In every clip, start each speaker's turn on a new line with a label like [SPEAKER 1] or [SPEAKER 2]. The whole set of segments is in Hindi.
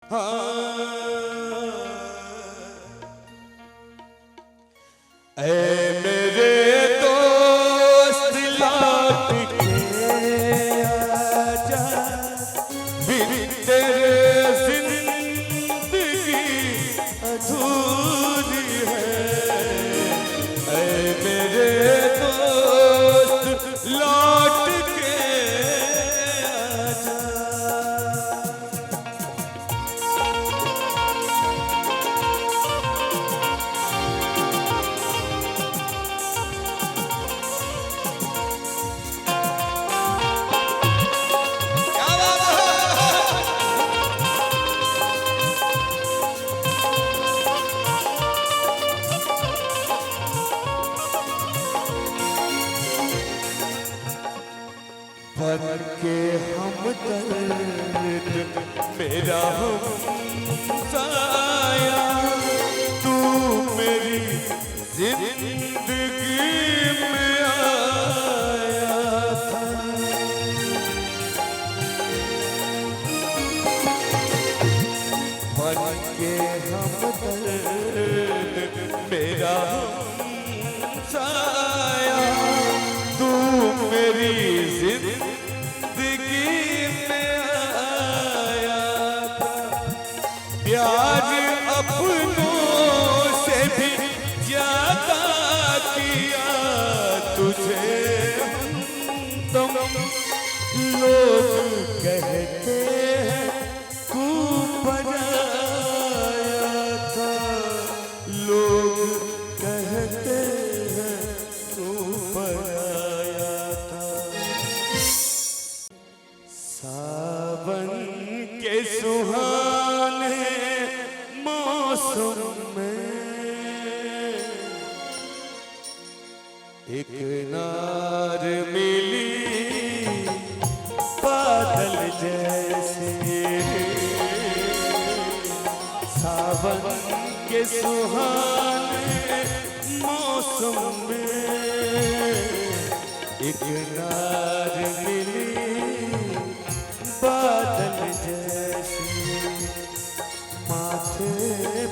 [SPEAKER 1] ऐ मेरे दोस्त लौट के आजा, बिन तेरे जिंदगी अधूरी है। ऐ मेरे दोस्त लौट के आजा। भर के हम दर्द मेरा हमसाया, तू मेरी जिंदगी में आया था। भर के हम दर्द मेरा हमसाया, तू मेरी जिंदगी में आया था। प्यार अपनों से भी ज्यादा किया तुझे तुम। लोग कहते हैं तू पराया था, लोग कहते हैं तू पराया था। सावन के सुहाने मौसम में एक नार मिली बादल जैसे। सावन के सुहाने मौसम में एक नार मिली बादल जैसी। माथे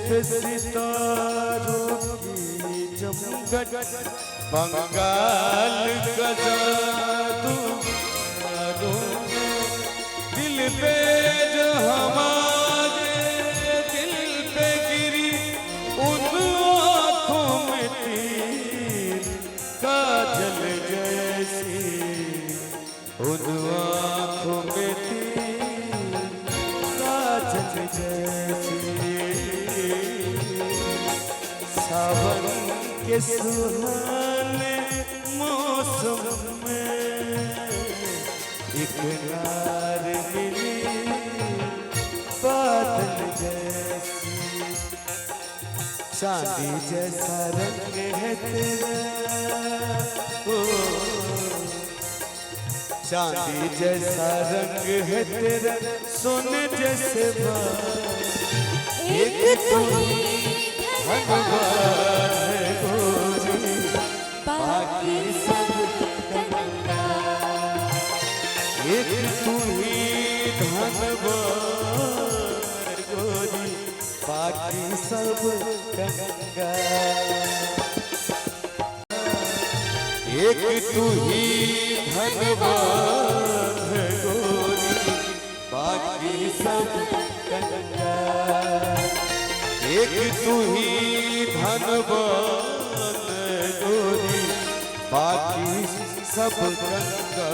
[SPEAKER 1] पे सितारों की चमक, बंगाल का जादू दिल पे जो हमारे दिल पे गिरी, उन आँखों में तीर काजल जैसी, उन आँखों में तीर काजल जैसी। सावन के सुहाने मौसम में एक नार मिली बादल जैसी। चांदी जैसा रंग है तेरा, ओ चांदी जैसा रंग है तेरा, सोने जैसे बाल। एक तू भगवान है गोरी, बाकी सब गंगा। एक तू ही धनवान गोरी, बाकी सब गंगा। एक तू ही धनवान है गोरी, बाकी सब गंगा। एक तू ही धनवान गोरी, बाकी सब गंगा।